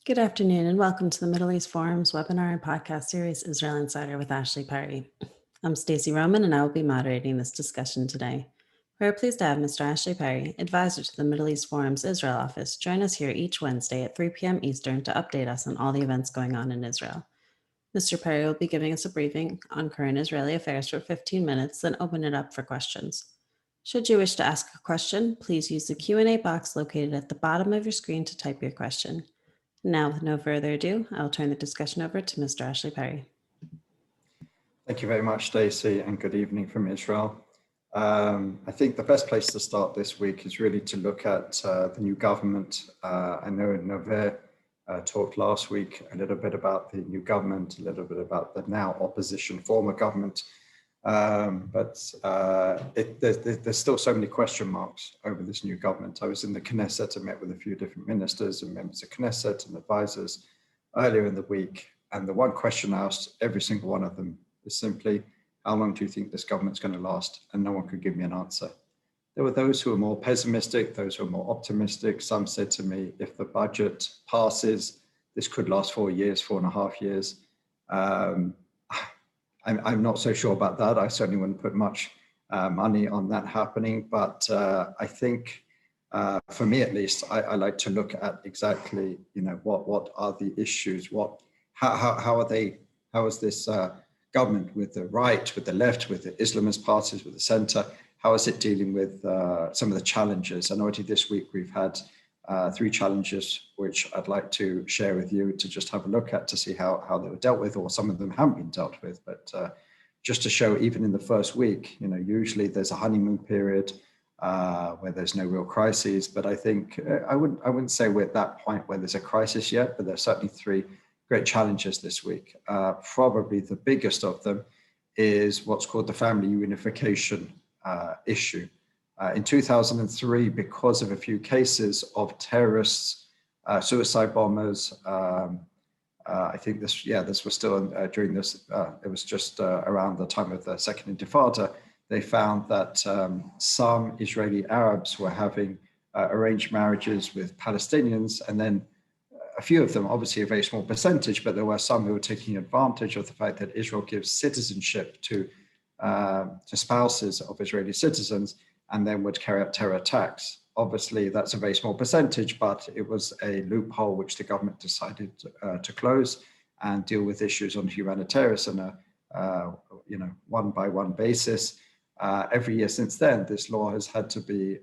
Good afternoon and welcome to the Middle East Forum's webinar and podcast series, Israel Insider with Ashley Perry. I'm Stacey Roman and I will be moderating this discussion today. We are pleased to have Mr. Ashley Perry, advisor to the Middle East Forum's Israel office, join us here each Wednesday at 3 p.m. Eastern to update us on all the events going on in Israel. Mr. Perry will be giving us a briefing on current Israeli affairs for 15 minutes, then open it up for questions. Should you wish to ask a question, please use the Q&A box located at the bottom of your screen to type your question. Now, with no further ado, I'll turn the discussion over to Mr. Ashley Perry. Thank you very much, Stacey, and good evening from Israel. I think the best place to start this week is really to look at the new government. I know Nover talked last week a little bit about the new government, a little bit about the now opposition former government, but there's still so many question marks over this new government. I was in the Knesset and met with a few different ministers and members of Knesset and advisors earlier in the week, and the one question I asked every single one of them is simply, how long do you think this government's going to last? And no one could give me an answer. There were those who were more pessimistic, those who were more optimistic. Some said to me, if the budget passes, this could last 4 years, 4.5 years. I'm not so sure about that. I certainly wouldn't put much money on that happening, but I think for me at least, I like to look at exactly, what are the issues? How is this government with the right, with the left, with the Islamist parties, with the center? How is it dealing with some of the challenges? And already this week we've had 3 challenges, which I'd like to share with you to just have a look at to see how they were dealt with, or some of them haven't been dealt with. But just to show, even in the first week, usually there's a honeymoon period where there's no real crises. But I think I wouldn't say we're at that point where there's a crisis yet, but there's certainly 3 great challenges this week. Probably the biggest of them is what's called the family unification issue. In 2003, because of a few cases of terrorists, suicide bombers, I think this was still during this, it was just around the time of the Second Intifada, they found that some Israeli Arabs were having arranged marriages with Palestinians, and then a few of them, obviously a very small percentage, but there were some who were taking advantage of the fact that Israel gives citizenship to spouses of Israeli citizens, and then would carry out terror attacks. Obviously, that's a very small percentage, but it was a loophole which the government decided to close and deal with issues on humanitarian on a one-by-one basis. Every year since then, this law has had to be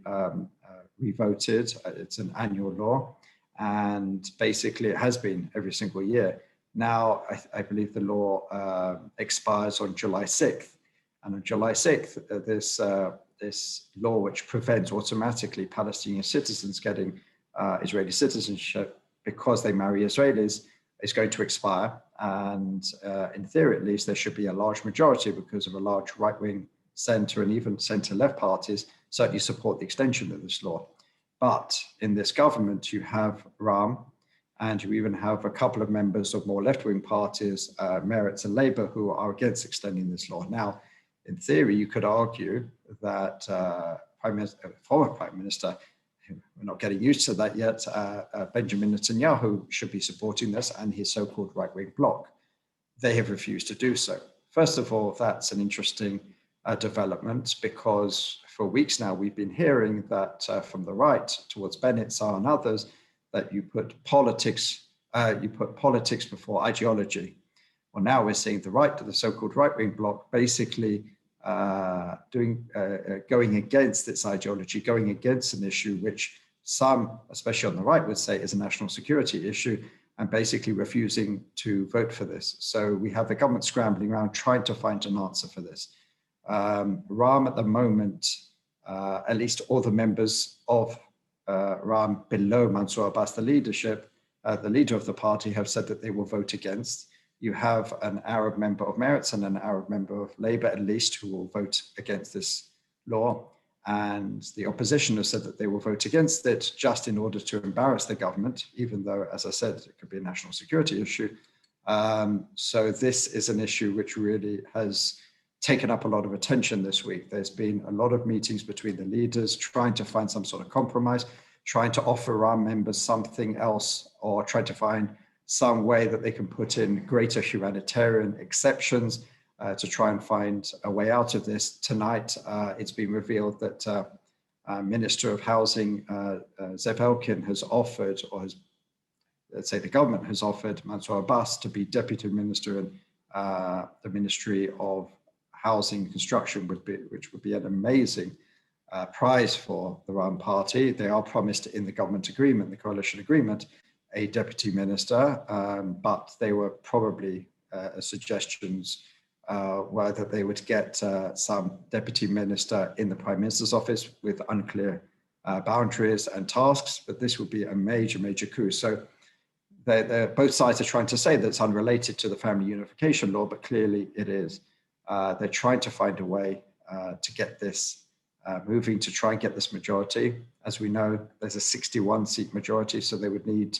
revoted. It's an annual law, and basically it has been every single year. Now, I believe the law expires on July 6th, and on July 6th, this law, which prevents automatically Palestinian citizens getting Israeli citizenship because they marry Israelis, is going to expire. And in theory, at least, there should be a large majority, because of a large right-wing center and even center-left parties certainly support the extension of this law. But in this government, you have Ram, and you even have a couple of members of more left-wing parties, Meretz and Labour, who are against extending this law. Now, in theory, you could argue that former Prime Minister, we're not getting used to that yet, Benjamin Netanyahu should be supporting this, and his so-called right-wing bloc. They have refused to do so. First of all, that's an interesting development, because for weeks now we've been hearing that from the right towards Bennett, Saar, and others, that you put politics before ideology. Well, now we're seeing the right, the so-called right-wing bloc, basically going against its ideology, going against an issue which some, especially on the right, would say is a national security issue, and basically refusing to vote for this. So we have the government scrambling around trying to find an answer for this. Ram at the moment, at least all the members of Ram below Mansour Abbas, the leader of the party, have said that they will vote against. You have an Arab member of Meretz and an Arab member of Labour, at least, who will vote against this law. And the opposition has said that they will vote against it just in order to embarrass the government, even though, as I said, it could be a national security issue. So this is an issue which really has taken up a lot of attention this week. There's been a lot of meetings between the leaders trying to find some sort of compromise, trying to offer Iran members something else, or trying to find some way that they can put in greater humanitarian exceptions to try and find a way out of this. Tonight, it's been revealed that Minister of Housing Zev Elkin has offered, or has, let's say the government has offered, Mansour Abbas to be deputy minister in the Ministry of Housing and Construction, which would be an amazing prize for the Ram party. They are promised in the government agreement, the coalition agreement, a deputy minister, but they were probably suggestions were that they would get some deputy minister in the prime minister's office with unclear boundaries and tasks, but this would be a major, major coup. So both sides are trying to say that it's unrelated to the family unification law, but clearly it is. They're trying to find a way to get this moving, to try and get this majority. As we know, there's a 61-seat majority, so they would need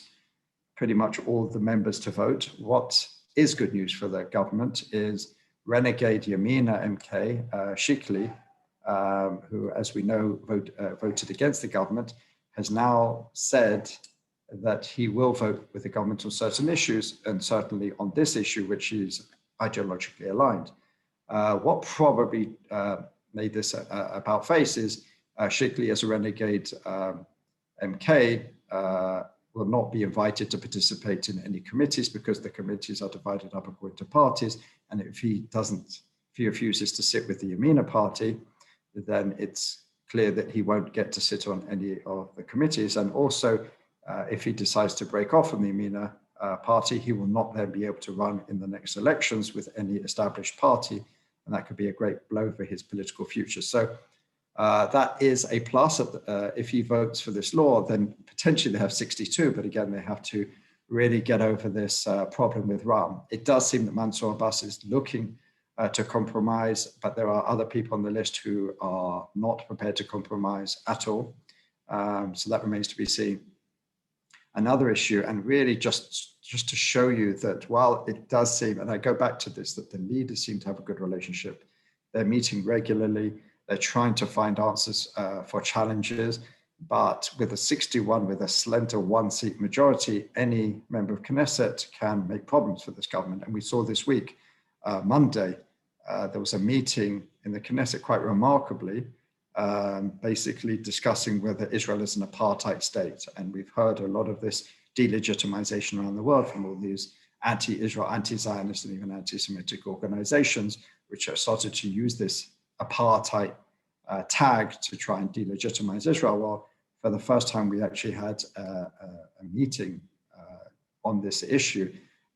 pretty much all of the members to vote. What is good news for the government is renegade Yamina MK, Shikli, who, as we know, voted against the government, has now said that he will vote with the government on certain issues, and certainly on this issue, which is ideologically aligned. What probably made this about face is Shikli, as a renegade MK, will not be invited to participate in any committees because the committees are divided up according to parties. And if he refuses to sit with the Yamina party, then it's clear that he won't get to sit on any of the committees. And also, if he decides to break off from the Yamina party, he will not then be able to run in the next elections with any established party. And that could be a great blow for his political future. So that is a plus. If he votes for this law, then potentially they have 62, but again, they have to really get over this problem with Ram. It does seem that Mansour Abbas is looking to compromise, but there are other people on the list who are not prepared to compromise at all. So that remains to be seen. Another issue, and really just to show you that while it does seem, and I go back to this, that the leaders seem to have a good relationship. They're meeting regularly. They're trying to find answers for challenges, but with a 61, with a slender one-seat majority, any member of Knesset can make problems for this government. And we saw this week, Monday, there was a meeting in the Knesset, quite remarkably, basically discussing whether Israel is an apartheid state. And we've heard a lot of this delegitimization around the world from all these anti-Israel, anti-Zionist, and even anti-Semitic organizations, which have started to use this apartheid tag to try and delegitimize Israel. Well, for the first time, we actually had a meeting on this issue.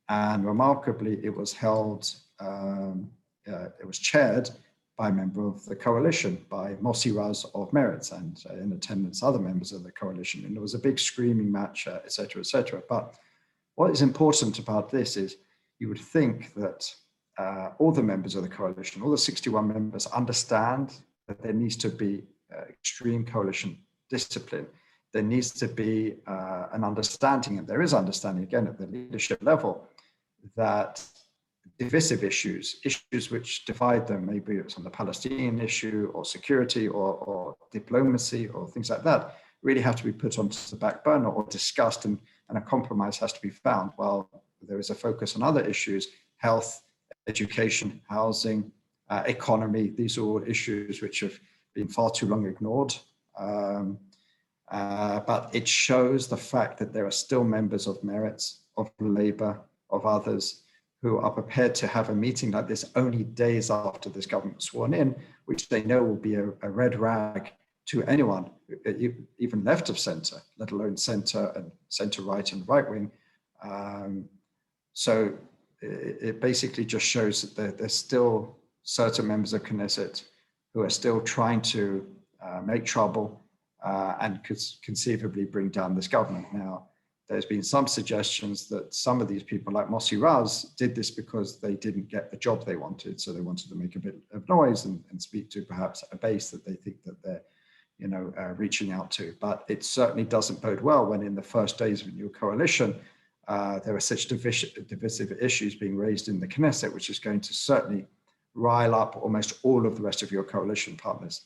And remarkably, it was held, it was chaired by a member of the coalition, by Mossi Raz of Meretz, and in attendance other members of the coalition. And there was a big screaming match, et cetera, et cetera. But what is important about this is you would think that all the members of the coalition, all the 61 members, understand that there needs to be extreme coalition discipline. There needs to be an understanding, and there is understanding again at the leadership level, that divisive issues which divide them, maybe it's on the Palestinian issue or security or diplomacy or things like that, really have to be put onto the back burner or discussed, and a compromise has to be found, while there is a focus on other issues: health, education, housing, economy. These are all issues which have been far too long ignored. But it shows the fact that there are still members of Meretz, of Labour, of others, who are prepared to have a meeting like this only days after this government was sworn in, which they know will be a red rag to anyone, even left of centre, let alone centre and centre-right and right-wing. So it basically just shows that there's still certain members of Knesset who are still trying to make trouble and could conceivably bring down this government. Now, there's been some suggestions that some of these people, like Mossi Raz, did this because they didn't get the job they wanted. So they wanted to make a bit of noise and speak to perhaps a base that they think that they're, reaching out to. But it certainly doesn't bode well when in the first days of a new coalition, there are such divisive issues being raised in the Knesset, which is going to certainly rile up almost all of the rest of your coalition partners.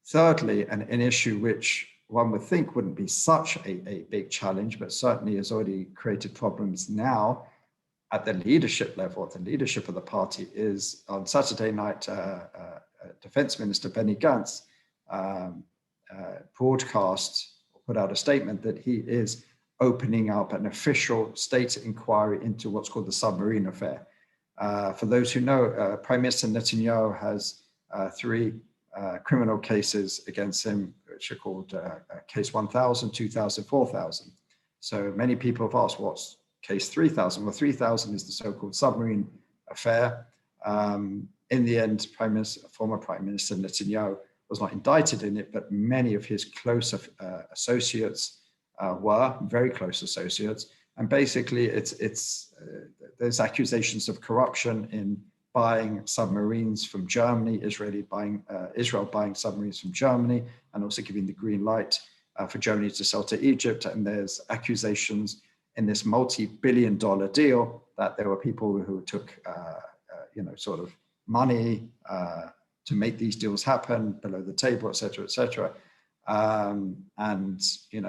Thirdly, an issue which one would think wouldn't be such a big challenge, but certainly has already created problems now at the leadership level. The leadership of the party is on Saturday night, Defense Minister Benny Gantz broadcast, put out a statement that he is opening up an official state inquiry into what's called the submarine affair. For those who know, Prime Minister Netanyahu has three criminal cases against him, which are called Case 1000, 2000, 4000. So many people have asked, what's Case 3000? Well, 3000 is the so-called submarine affair. In the end, former Prime Minister Netanyahu was not indicted in it, but many of his close associates were, very close associates. And basically, there's accusations of corruption in buying submarines from Germany, Israel buying submarines from Germany, and also giving the green light for Germany to sell to Egypt. And there's accusations in this multi-billion-dollar deal that there were people who took, sort of money to make these deals happen below the table, et cetera, et cetera.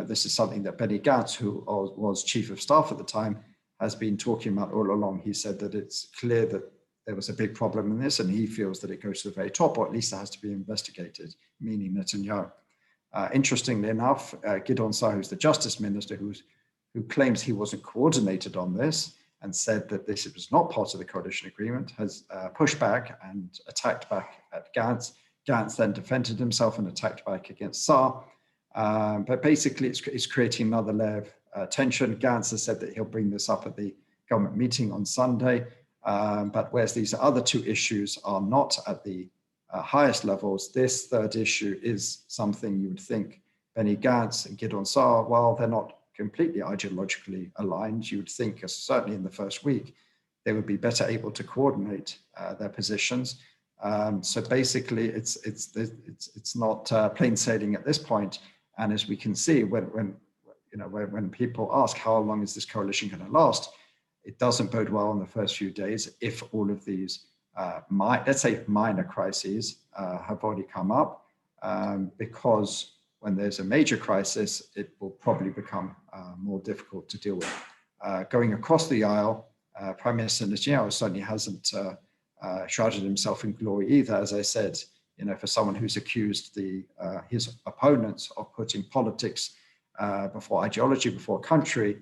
This is something that Benny Gantz, who was chief of staff at the time, has been talking about all along. He said that it's clear that there was a big problem in this, and he feels that it goes to the very top, or at least it has to be investigated, meaning Netanyahu. Interestingly enough, Gideon Sa'ar, who's the justice minister, who claims he wasn't coordinated on this and said that this was not part of the coalition agreement, has pushed back and attacked back at Gantz. Gantz then defended himself and attacked back against Sa'ar. But basically, it's creating another layer of tension. Gantz has said that he'll bring this up at the government meeting on Sunday. But whereas these other two issues are not at the highest levels, this third issue is something you would think Benny Gantz and Gideon Sa'ar, while they're not completely ideologically aligned, you would think, certainly in the first week, they would be better able to coordinate their positions. So basically, it's not plain sailing at this point. And as we can see, when people ask how long is this coalition going to last, it doesn't bode well in the first few days if all of these, let's say, minor crises have already come up, because when there's a major crisis, it will probably become more difficult to deal with. Going across the aisle, Prime Minister Netanyahu certainly hasn't shrouded himself in glory either. As I said, for someone who's accused his opponents of putting politics before ideology, before country,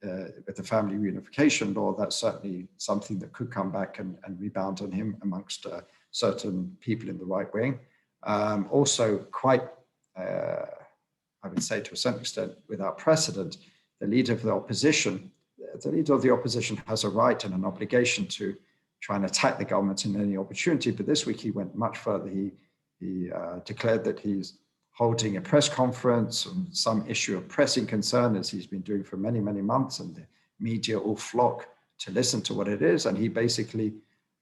with the family reunification law, that's certainly something that could come back and rebound on him amongst certain people in the right wing. Also quite, I would say to a certain extent, without precedent, the leader of the opposition has a right and an obligation to try and attack the government in any opportunity. But this week he went much further. He declared that he's holding a press conference on some issue of pressing concern, as he's been doing for many, many months, and the media all flock to listen to what it is. And he basically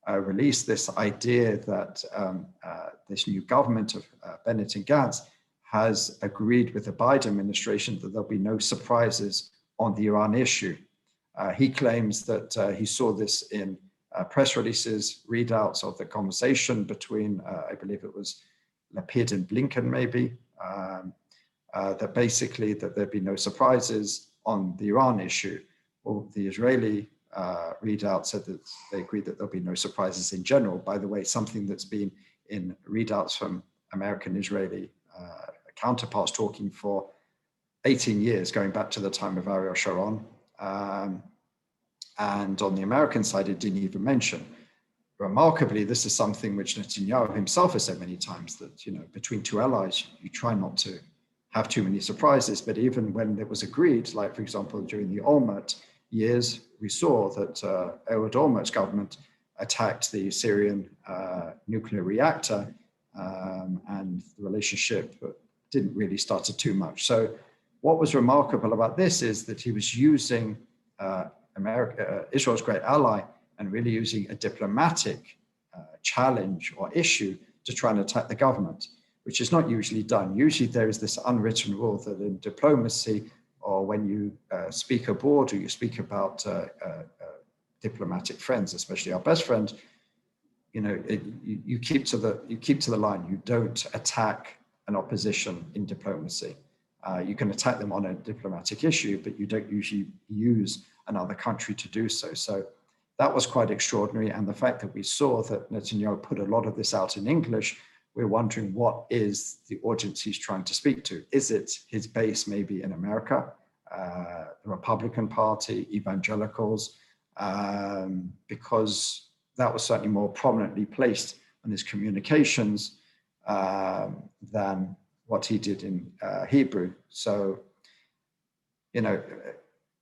released this idea that this new government of Bennett and Gantz has agreed with the Biden administration that there'll be no surprises on the Iran issue. He claims that he saw this in press releases, readouts of the conversation between, I believe it was Lapid and Blinken maybe, that basically that there'd be no surprises on the Iran issue. Well, the Israeli readout said that they agreed that there'll be no surprises in general. By the way, something that's been in readouts from American Israeli counterparts talking for 18 years, going back to the time of Ariel Sharon. And on the American side, it didn't even mention. Remarkably, this is something which Netanyahu himself has said many times, that between two allies, you try not to have too many surprises. But even when it was agreed, like for example, during the Olmert years, we saw that Ehud Olmert's government attacked the Syrian nuclear reactor, and the relationship didn't really start too much. So what was remarkable about this is that he was using Israel's great ally, and really using a diplomatic challenge or issue to try and attack the government, which is not usually done. Usually there is this unwritten rule that in diplomacy, or when you speak abroad, or you speak about diplomatic friends, especially our best friend, you keep to the line. You don't attack an opposition in diplomacy. You can attack them on a diplomatic issue, but you don't usually use another country to do so. So that was quite extraordinary. And the fact that we saw that Netanyahu put a lot of this out in English, we're wondering what is the audience he's trying to speak to? Is it his base maybe in America, the Republican Party, evangelicals? Because that was certainly more prominently placed on his communications than what he did in Hebrew. So, you know,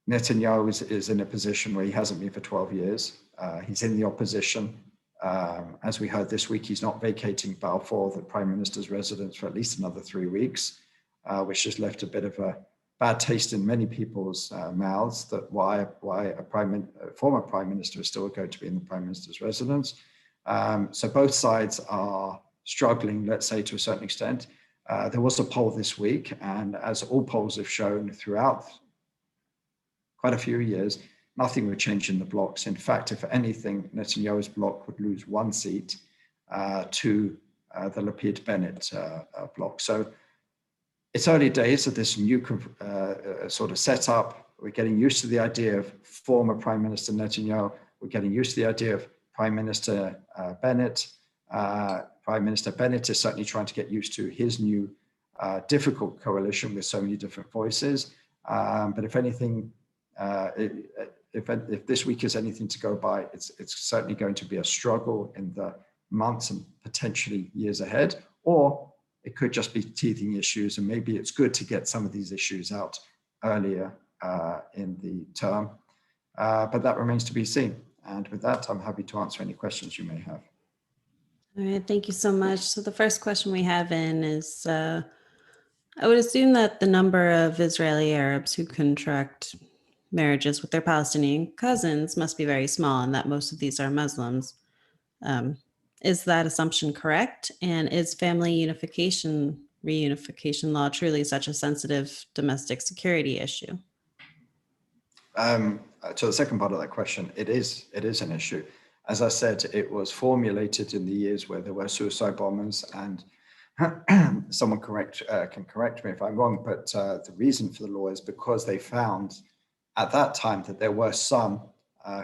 Netanyahu is in a position where he hasn't been for 12 years. He's in the opposition. As we heard this week, he's not vacating Balfour, the Prime Minister's residence, for at least another 3 weeks, which has left a bit of a bad taste in many people's mouths that why a former Prime Minister is still going to be in the Prime Minister's residence. So both sides are struggling, let's say, to a certain extent. There was a poll this week, and as all polls have shown throughout quite a few years, nothing would change in the blocks. In fact, if anything, Netanyahu's bloc would lose 1 seat to the Lapid-Bennett bloc. So it's early days of this new sort of setup. We're getting used to the idea of former Prime Minister Netanyahu. We're getting used to the idea of Prime Minister Bennett. Prime Minister Bennett is certainly trying to get used to his new difficult coalition with so many different voices. But if anything, if this week is anything to go by, it's certainly going to be a struggle in the months and potentially years ahead, or it could just be teething issues, and maybe it's good to get some of these issues out earlier in the term, but that remains to be seen. And with that, I'm happy to answer any questions you may have. All right, thank you so much. So the first question we have in is, I would assume that the number of Israeli Arabs who contract marriages with their Palestinian cousins must be very small, and that most of these are Muslims. Is that assumption correct? And is family reunification law truly such a sensitive domestic security issue? To the second part of that question, it is an issue. As I said, it was formulated in the years where there were suicide bombers, and someone can correct me if I'm wrong, but the reason for the law is because they found at that time that there were some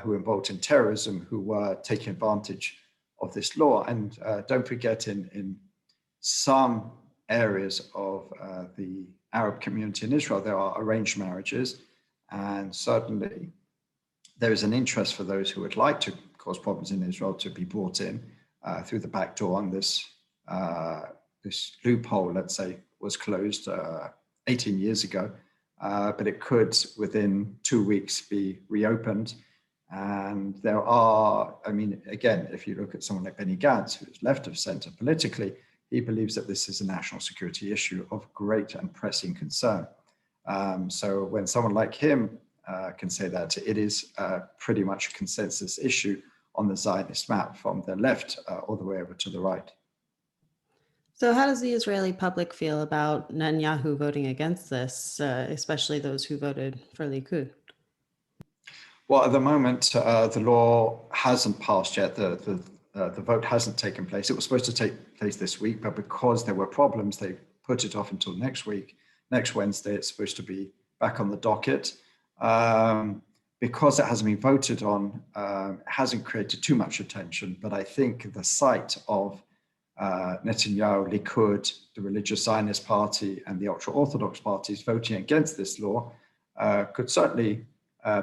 who were involved in terrorism who were taking advantage of this law. And don't forget, in some areas of the Arab community in Israel, there are arranged marriages, and certainly there is an interest for those who would like to cause problems in Israel to be brought in through the back door. And this loophole, let's say, was closed 18 years ago, but it could within 2 weeks be reopened. And there are, I mean, again, if you look at someone like Benny Gantz, who's left of center politically, he believes that this is a national security issue of great and pressing concern. So when someone like him can say that, it is pretty much a consensus issue on the Zionist map from the left all the way over to the right. So how does the Israeli public feel about Netanyahu voting against this, especially those who voted for Likud? Well, at the moment, the law hasn't passed yet. The vote hasn't taken place. It was supposed to take place this week, but because there were problems, they put it off until next week. Next Wednesday, it's supposed to be back on the docket. Because it hasn't been voted on, it hasn't created too much attention. But I think the sight of Netanyahu, Likud, the religious Zionist party, and the ultra-Orthodox parties voting against this law could certainly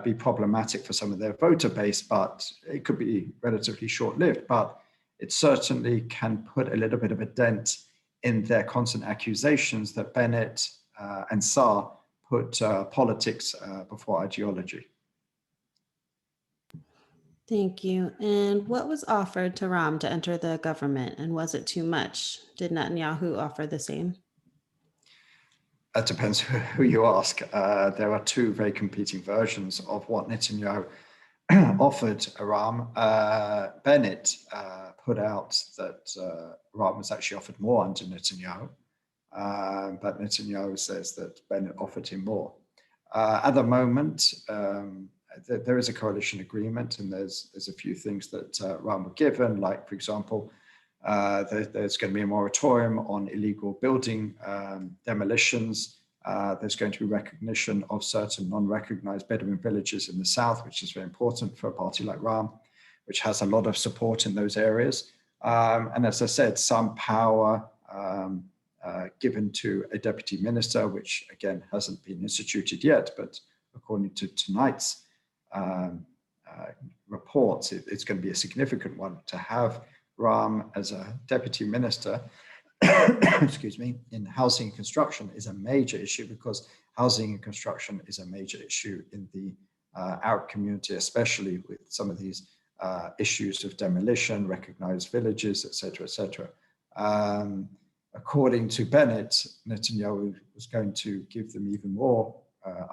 be problematic for some of their voter base, but it could be relatively short-lived. But it certainly can put a little bit of a dent in their constant accusations that Bennett and Saar put politics before ideology. Thank you. And what was offered to Ram to enter the government, and was it too much? Did Netanyahu offer the same? That depends who you ask. There are two very competing versions of what Netanyahu offered Ram. Bennett put out that Ram was actually offered more under Netanyahu, but Netanyahu says that Bennett offered him more. At the moment, there is a coalition agreement, and there's a few things that Ram were given, like, for example, There's going to be a moratorium on illegal building demolitions. There's going to be recognition of certain non-recognized Bedouin villages in the south, which is very important for a party like Ram, which has a lot of support in those areas. And as I said, some power given to a deputy minister, which again hasn't been instituted yet, but according to tonight's reports, it's going to be a significant one to have Ram as a deputy minister, excuse me, in housing and construction is a major issue, because housing and construction is a major issue in the Arab community, especially with some of these issues of demolition, recognized villages, etc., etc. According to Bennett, Netanyahu was going to give them even more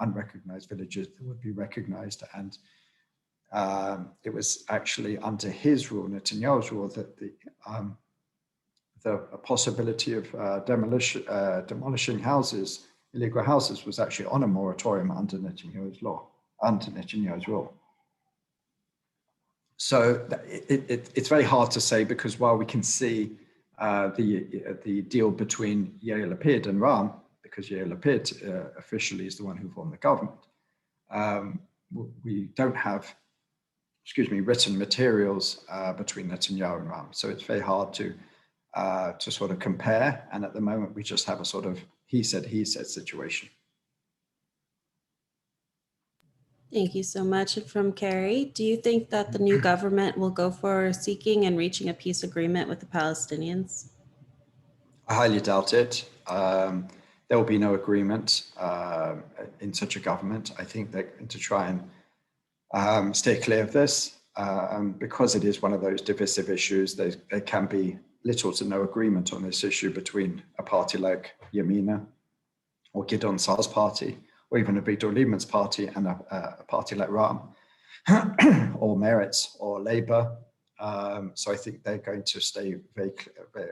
unrecognized villages that would be recognized, and it was actually under his rule, Netanyahu's rule, that the possibility of demolishing houses, illegal houses, was actually on a moratorium under Netanyahu's rule. So it's very hard to say, because while we can see the deal between Yair Lapid and Ram, because Yair Lapid officially is the one who formed the government, we don't have, written materials between Netanyahu and Ram. So it's very hard to sort of compare. And at the moment, we just have a sort of he said situation. Thank you so much. From Carrie, do you think that the new government will go for seeking and reaching a peace agreement with the Palestinians? I highly doubt it. There will be no agreement in such a government. I think they're going to try and stay clear of this because it is one of those divisive issues. There can be little to no agreement on this issue between a party like Yamina or Gideon Sa'ar's party, or even Avigdor Lieberman's party, and a party like Ram or Meretz or Labour. So I think they're going to stay very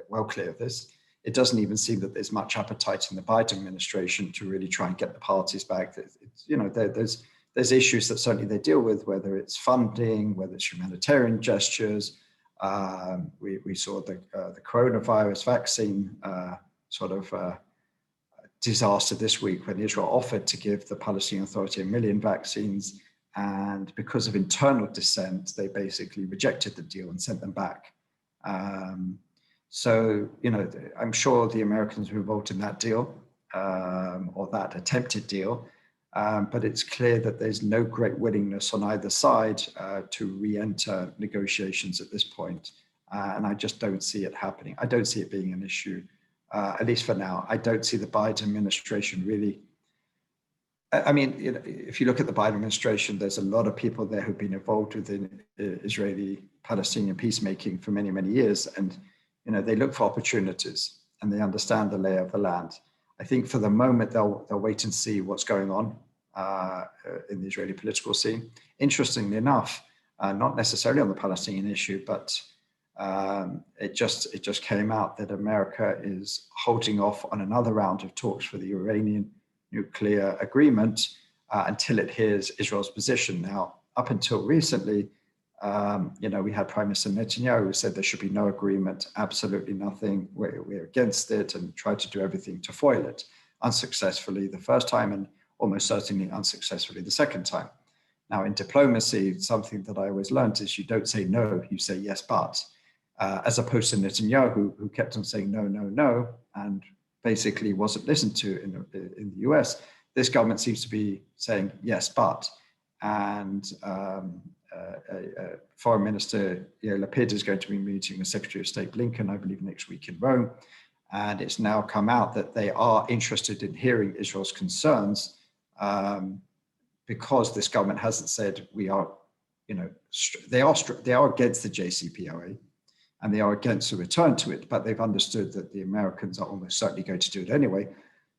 well clear of this. It doesn't even seem that there's much appetite in the Biden administration to really try and get the parties back. There's issues that certainly they deal with, whether it's funding, whether it's humanitarian gestures. We saw the coronavirus vaccine disaster this week, when Israel offered to give the Palestinian Authority 1 million vaccines, and because of internal dissent, they basically rejected the deal and sent them back. So, I'm sure the Americans were involved in that deal, or that attempted deal, but it's clear that there's no great willingness on either side to re-enter negotiations at this point. And I just don't see it happening. I don't see it being an issue. At least for now. I don't see the Biden administration really. I mean, if you look at the Biden administration, there's a lot of people there who've been involved within Israeli-Palestinian peacemaking for many, many years. And, they look for opportunities and they understand the lay of the land. I think for the moment, they'll wait and see what's going on in the Israeli political scene. Interestingly enough, not necessarily on the Palestinian issue, but it just came out that America is holding off on another round of talks for the Iranian nuclear agreement until it hears Israel's position. Now, up until recently, we had Prime Minister Netanyahu who said there should be no agreement, absolutely nothing. We're against it, and tried to do everything to foil it, unsuccessfully the first time and almost certainly unsuccessfully the second time. Now, in diplomacy, something that I always learned is you don't say no, you say yes, but. As opposed to Netanyahu, who kept on saying no, no, no, and basically wasn't listened to in the US. This government seems to be saying yes, but. And Foreign Minister Yair Lapid is going to be meeting with Secretary of State Blinken, I believe, next week in Rome. And it's now come out that they are interested in hearing Israel's concerns because this government hasn't said we are, they are against the JCPOA. And they are against a return to it, but they've understood that the Americans are almost certainly going to do it anyway.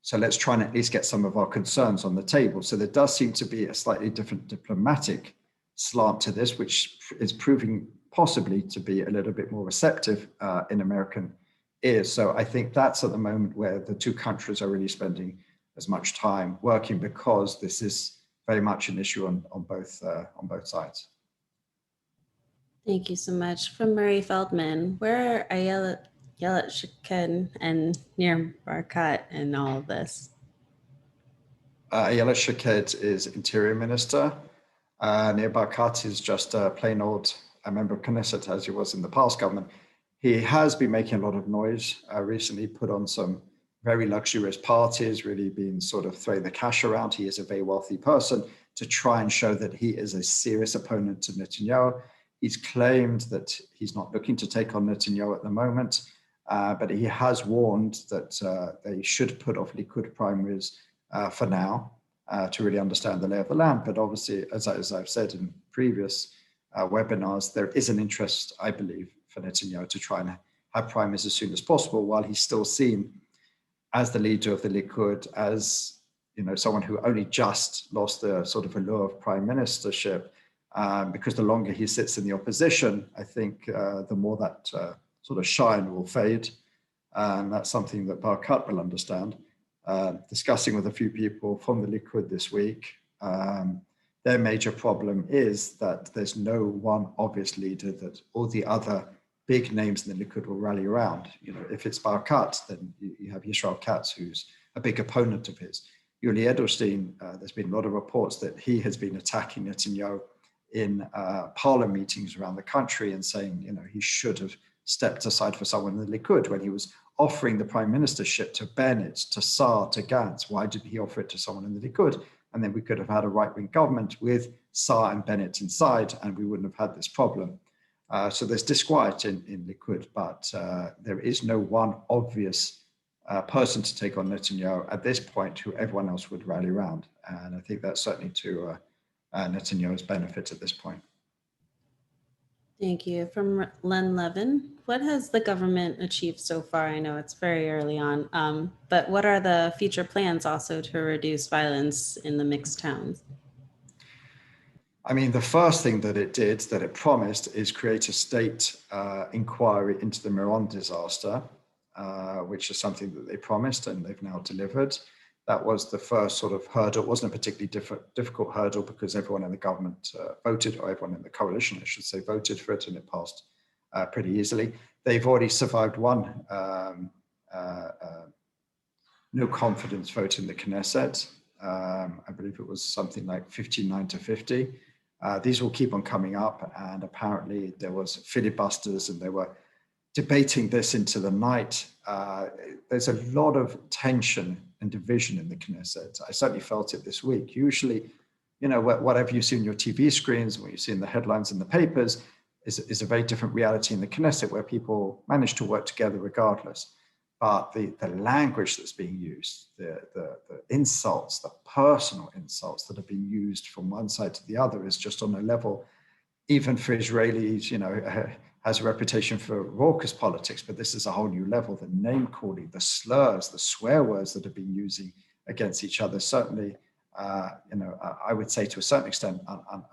So let's try and at least get some of our concerns on the table. So there does seem to be a slightly different diplomatic slant to this, which is proving possibly to be a little bit more receptive in American ears. So I think that's at the moment where the two countries are really spending as much time working, because this is very much an issue on both sides. Thank you so much. From Murray Feldman, where are Ayelet Shaked and Nir Barkat in all of this? Ayelet Shaked is Interior Minister. Nir Barkat is just a plain old member of Knesset, as he was in the past government. He has been making a lot of noise recently, put on some very luxurious parties, really been sort of throwing the cash around. He is a very wealthy person to try and show that he is a serious opponent to Netanyahu. He's claimed that he's not looking to take on Netanyahu at the moment, but he has warned that they should put off Likud primaries for now to really understand the lay of the land. But obviously, as I've said in previous webinars, there is an interest, I believe, for Netanyahu to try and have primaries as soon as possible, while he's still seen as the leader of the Likud, as someone who only just lost the sort of allure of prime ministership. Because the longer he sits in the opposition, I think the more that sort of shine will fade. And that's something that Barkat will understand. Discussing with a few people from the Likud this week, their major problem is that there's no one obvious leader that all the other big names in the Likud will rally around. If it's Barkat, then you have Yisrael Katz, who's a big opponent of his. Yuli Edelstein, there's been a lot of reports that he has been attacking Netanyahu in parlor meetings around the country and saying, he should have stepped aside for someone in the Likud when he was offering the prime ministership to Bennett, to Saar, to Gantz. Why did he offer it to someone in the Likud? And then we could have had a right-wing government with Saar and Bennett inside, and we wouldn't have had this problem. So there's disquiet in Likud, but there is no one obvious person to take on Netanyahu at this point who everyone else would rally around. And I think that's certainly to Netanyahu's benefit at this point. Thank you. From Len Levin, what has the government achieved so far? I know it's very early on, but what are the future plans also to reduce violence in the mixed towns? I mean, the first thing that it promised, is create a state inquiry into the Meron disaster, which is something that they promised and they've now delivered. That was the first sort of hurdle. It wasn't a particularly difficult hurdle because everyone in the government voted, or everyone in the coalition, I should say, voted for it, and it passed pretty easily. They've already survived one no confidence vote in the Knesset. I believe it was something like 59 to 50. These will keep on coming up, and apparently there was filibusters and they were debating this into the night. There's a lot of tension and division in the Knesset. I certainly felt it this week. Usually, whatever you see on your TV screens, what you see in the headlines in the papers, is a very different reality in the Knesset, where people manage to work together regardless. But the language that's being used, the insults, the personal insults that are being used from one side to the other, is just on a level, even for Israelis, has a reputation for raucous politics, but this is a whole new level. The name calling, the slurs, the swear words that have been using against each other, certainly, I would say to a certain extent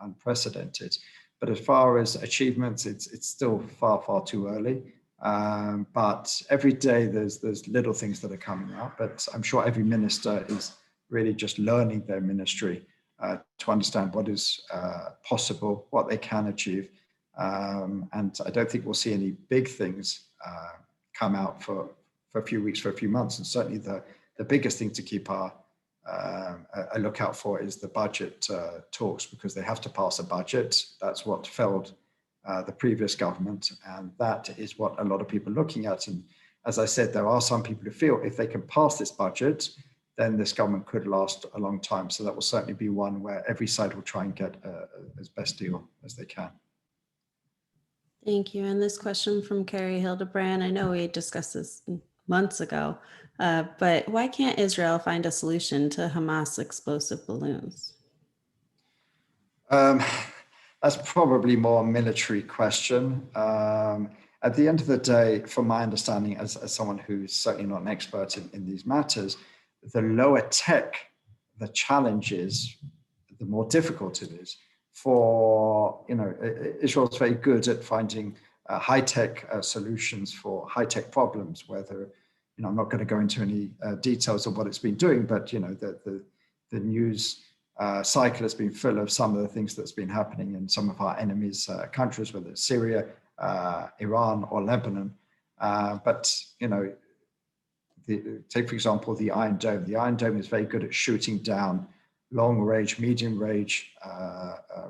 unprecedented. But as far as achievements, it's still far, far too early. But every day there's little things that are coming up. But I'm sure every minister is really just learning their ministry to understand what is possible, what they can achieve. And I don't think we'll see any big things come out for a few weeks, for a few months. And certainly the biggest thing to keep a lookout for is the budget talks, because they have to pass a budget. That's what failed the previous government, and that is what a lot of people are looking at. And as I said, there are some people who feel if they can pass this budget, then this government could last a long time. So that will certainly be one where every side will try and get as best deal as they can. Thank you. And this question from Carrie Hildebrand, I know we discussed this months ago, but why can't Israel find a solution to Hamas explosive balloons? That's probably more a military question. At the end of the day, from my understanding, as someone who's certainly not an expert in these matters, the lower tech the challenge is, the more difficult it is. For, Israel's very good at finding high-tech solutions for high-tech problems, whether, I'm not going to go into any details of what it's been doing, but, the news cycle has been full of some of the things that's been happening in some of our enemies' countries, whether it's Syria, Iran, or Lebanon. But take, for example, the Iron Dome. The Iron Dome is very good at shooting down long-range, medium-range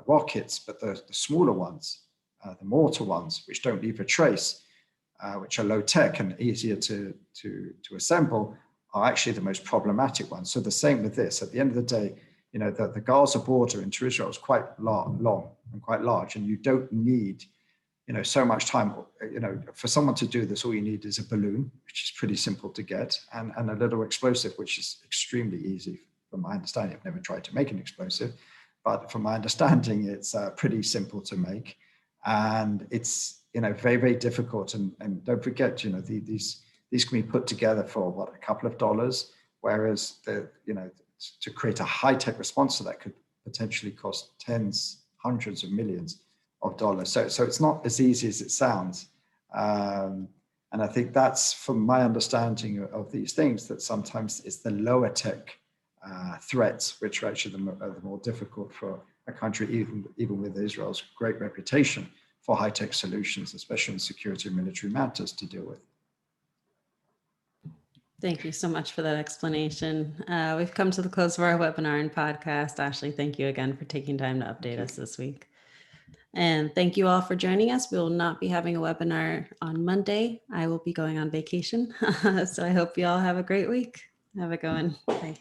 rockets, but the smaller ones, the mortar ones, which don't leave a trace, which are low-tech and easier to assemble, are actually the most problematic ones. So the same with this. At the end of the day, the Gaza border into Israel is quite long and quite large, and you don't need so much time. For someone to do this, all you need is a balloon, which is pretty simple to get, and a little explosive, which is extremely easy. From my understanding, I've never tried to make an explosive, but from my understanding, it's pretty simple to make, and it's very, very difficult. And don't forget, these can be put together for a couple of dollars, whereas to create a high-tech response to that could potentially cost tens, hundreds of millions of dollars. So it's not as easy as it sounds. And I think that's, from my understanding of these things, that sometimes it's the lower tech threats which are actually the more difficult for a country, even with Israel's great reputation for high-tech solutions, especially in security and military matters, to deal with. Thank you so much for that explanation. We've come to the close of our webinar and podcast. Ashley, thank you again for taking time to update us this week. And thank you all for joining us. We will not be having a webinar on Monday. I will be going on vacation. So I hope you all have a great week. Have a good one. Bye.